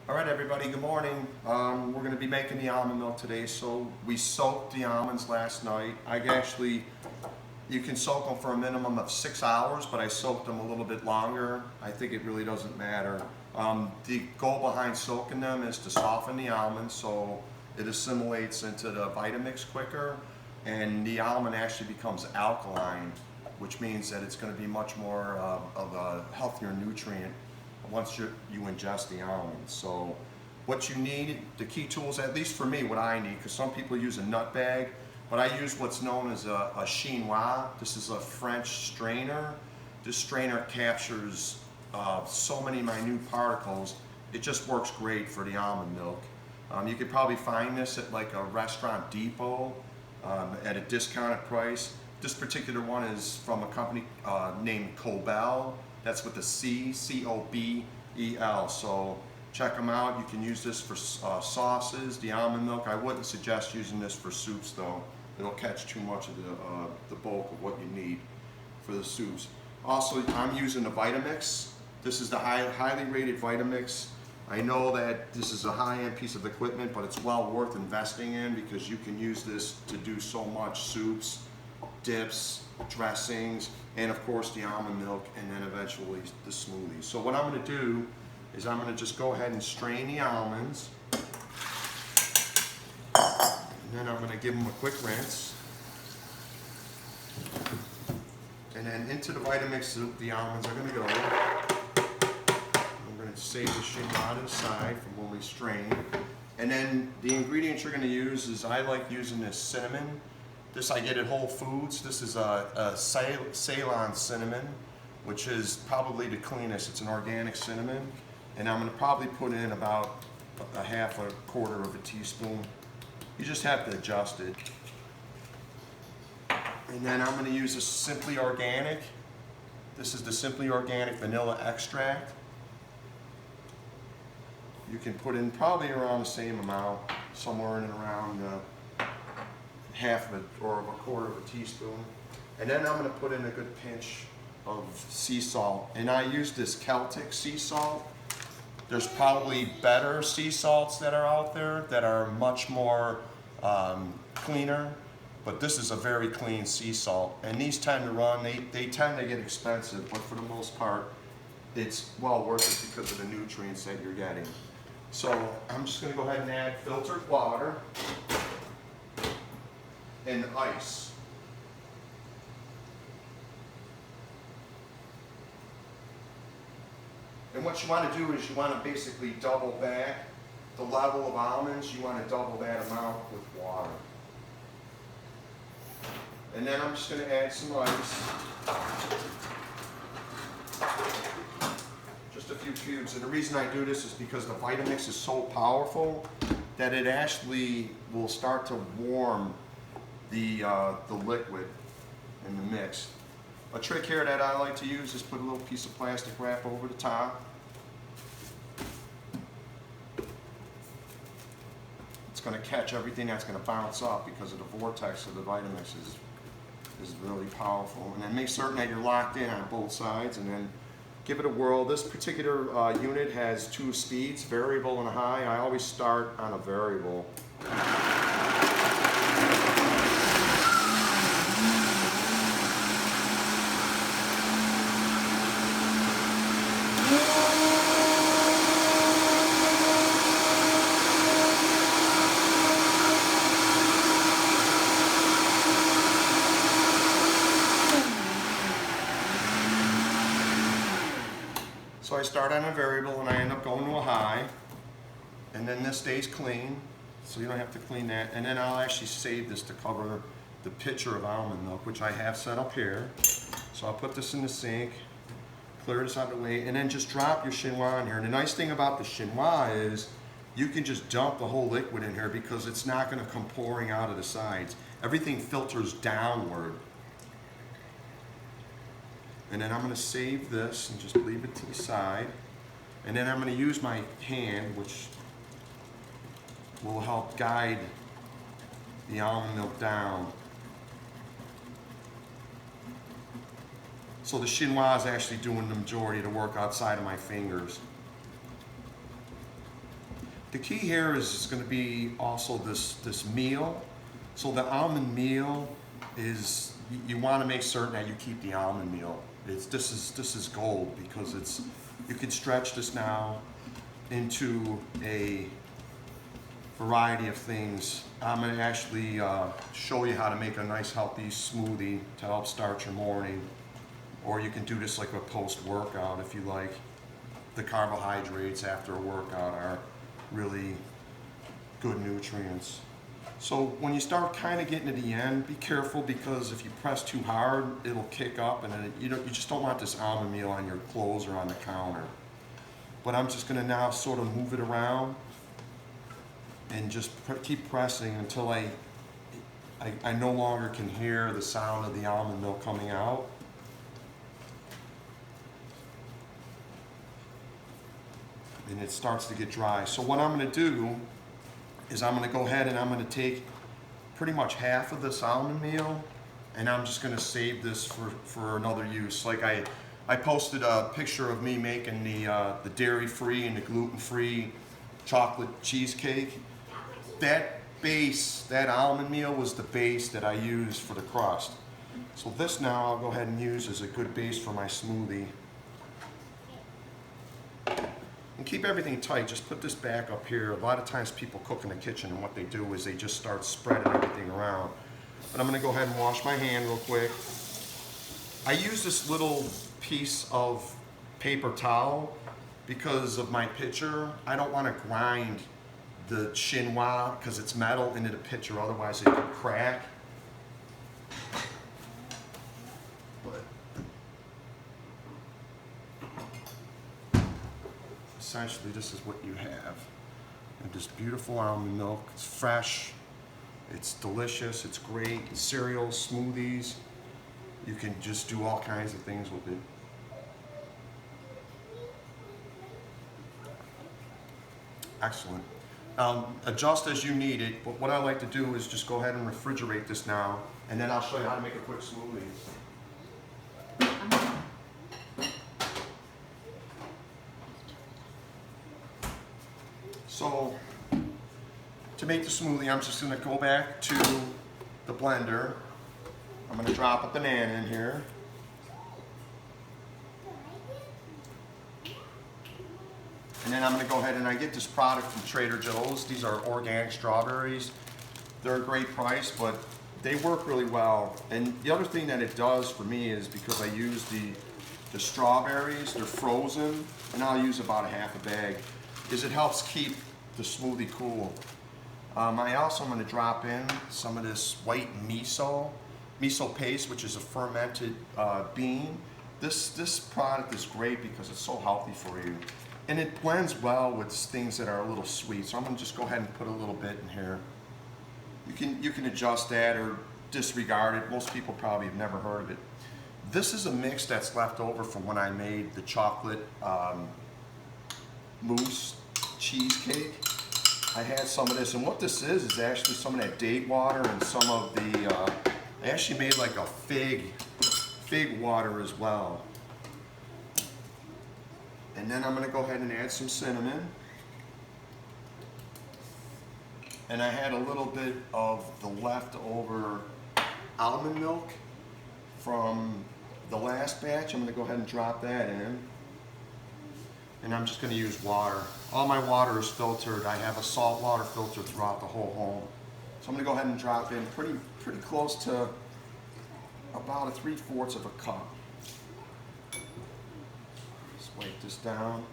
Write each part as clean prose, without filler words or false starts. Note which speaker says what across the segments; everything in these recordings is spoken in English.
Speaker 1: All right, everybody, good morning. We're going to be making the almond milk today. So we soaked the almonds last night. You can soak them for a minimum of 6 hours, but I soaked them a little bit longer. I think it really doesn't matter. The goal behind soaking them is to soften the almond so it assimilates into the Vitamix quicker, and the almond actually becomes alkaline, which means that it's going to be much more of a healthier nutrient once you ingest the almonds. So what you need, the key tools, at least for me, what I need, because some people use a nut bag, but I use what's known as a chinois. This is a French strainer. This strainer captures so many minute particles. It just works great for the almond milk. You could probably find this at like a restaurant depot at a discounted price. This particular one is from a company named Cobel. That's with the C, C-O-B-E-L. So check them out. You can use this for sauces, the almond milk. I wouldn't suggest using this for soups though. It'll catch too much of the bulk of what you need for the soups. Also, I'm using the Vitamix. This is the highly rated Vitamix. I know that this is a high-end piece of equipment, but it's well worth investing in because you can use this to do so much soups, dips, dressings, and of course the almond milk, and then eventually the smoothie. So what I'm going to do is I'm going to just go ahead and strain the almonds, and then I'm going to give them a quick rinse, and then into the Vitamix soup the almonds are going to go. I'm going to save the chinois to the side from when we strain, and then the ingredients you're going to use is, I like using this cinnamon. This I get at Whole Foods. This is a Ceylon cinnamon, which is probably the cleanest. It's an organic cinnamon. And I'm going to probably put in about a quarter of a teaspoon. You just have to adjust it. And then I'm going to use a Simply Organic. This is the Simply Organic vanilla extract. You can put in probably around the same amount, somewhere in and around half of it or a quarter of a teaspoon. And then I'm going to put in a good pinch of sea salt. And I use this Celtic sea salt. There's probably better sea salts that are out there that are much more cleaner, but this is a very clean sea salt. And these tend to run, they tend to get expensive, but for the most part, it's well worth it because of the nutrients that you're getting. So I'm just going to go ahead and add filtered water and ice. And what you want to do is you want to basically double back the level of almonds. You want to double that amount with water. And then I'm just going to add some ice. Just a few cubes. And the reason I do this is because the Vitamix is so powerful that it actually will start to warm the liquid in the mix. A trick here that I like to use is put a little piece of plastic wrap over the top. It's going to catch everything that's going to bounce up because of the vortex of the Vitamix is really powerful. And then make certain that you're locked in on both sides, and then give it a whirl. This particular unit has 2 speeds, variable and high. I always start on a variable. So I start on a variable and I end up going to a high, and then this stays clean, so you don't have to clean that. And then I'll actually save this to cover the pitcher of almond milk, which I have set up here. So I'll put this in the sink, clear this out of the way, and then just drop your chinois in here. And the nice thing about the chinois is you can just dump the whole liquid in here because it's not going to come pouring out of the sides. Everything filters downward. And then I'm going to save this and just leave it to the side. And then I'm going to use my hand, which will help guide the almond milk down. So the chinois is actually doing the majority of the work outside of my fingers. The key here is going to be also this meal. So the almond meal is, you want to make certain that you keep the almond meal. This is gold, because you can stretch this now into a variety of things. I'm going to actually show you how to make a nice healthy smoothie to help start your morning, or you can do this like a post-workout if you like. The carbohydrates after a workout are really good nutrients. So when you start kind of getting to the end, be careful, because if you press too hard, it'll kick up, and then you just don't want this almond meal on your clothes or on the counter. But I'm just going to now sort of move it around and just keep pressing until I no longer can hear the sound of the almond milk coming out. And it starts to get dry. So what I'm going to do is I'm going to go ahead and I'm going to take pretty much half of this almond meal, and I'm just going to save this for another use. Like I posted a picture of me making the dairy-free and the gluten-free chocolate cheesecake. That base, that almond meal, was the base that I used for the crust. So this now I'll go ahead and use as a good base for my smoothie. And keep everything tight. Just put this back up here. A lot of times people cook in the kitchen, and what they do is they just start spreading everything around. But I'm going to go ahead and wash my hand real quick. I use this little piece of paper towel because of my pitcher. I don't want to grind the chinois, because it's metal, into the pitcher, otherwise it could crack. Essentially, this is what you have. And this beautiful almond milk. It's fresh, it's delicious, it's great. Cereals, smoothies, you can just do all kinds of things with it. Excellent. Adjust as you need it, but what I like to do is just go ahead and refrigerate this now, and then I'll show you how to make a quick smoothie. So, to make the smoothie, I'm just going to go back to the blender. I'm going to drop a banana in here. And then I'm going to go ahead and I get this product from Trader Joe's. These are organic strawberries. They're a great price, but they work really well. And the other thing that it does for me is, because I use the strawberries, they're frozen, and I'll use about a half a bag, is it helps keep the smoothie cool. I'm going to drop in some of this white miso paste, which is a fermented bean. This product is great because it's so healthy for you. And it blends well with things that are a little sweet. So I'm going to just go ahead and put a little bit in here. You can adjust that or disregard it. Most people probably have never heard of it. This is a mix that's left over from when I made the chocolate mousse cheesecake. I had some of this, and what this is actually some of that date water and some of the, I actually made like a fig water as well. And then I'm going to go ahead and add some cinnamon. And I had a little bit of the leftover almond milk from the last batch. I'm going to go ahead and drop that in. And I'm just going to use water. All my water is filtered. I have a salt water filter throughout the whole home. So I'm going to go ahead and drop in pretty close to about 3/4 of a cup. Wipe this down,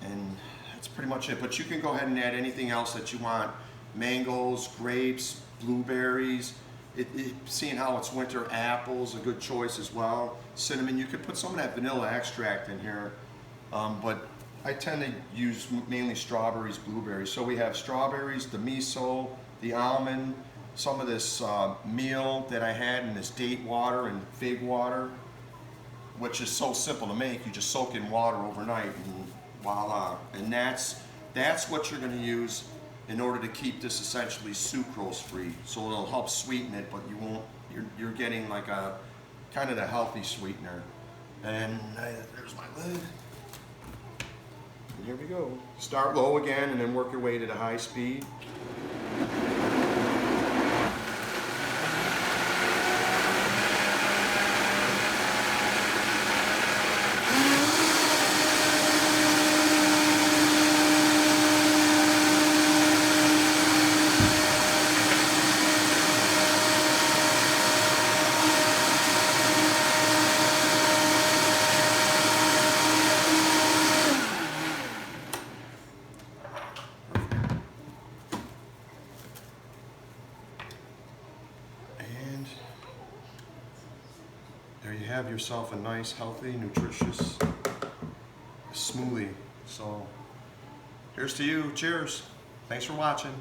Speaker 1: and that's pretty much it. But you can go ahead and add anything else that you want. Mangoes, grapes, blueberries. Seeing how it's winter, apples, a good choice as well. Cinnamon, you could put some of that vanilla extract in here, but I tend to use mainly strawberries, blueberries. So we have strawberries, the miso, the almond, some of this meal that I had in this date water and fig water, which is so simple to make. You just soak in water overnight and voila. And that's what you're going to use in order to keep this essentially sucrose free. So it'll help sweeten it, but you won't, you're getting like a kind of the healthy sweetener. And there's my lid. here we go. Start low again and then work your way to the high speed. And there you have yourself a nice, healthy, nutritious smoothie. So here's to you. Cheers. Thanks for watching.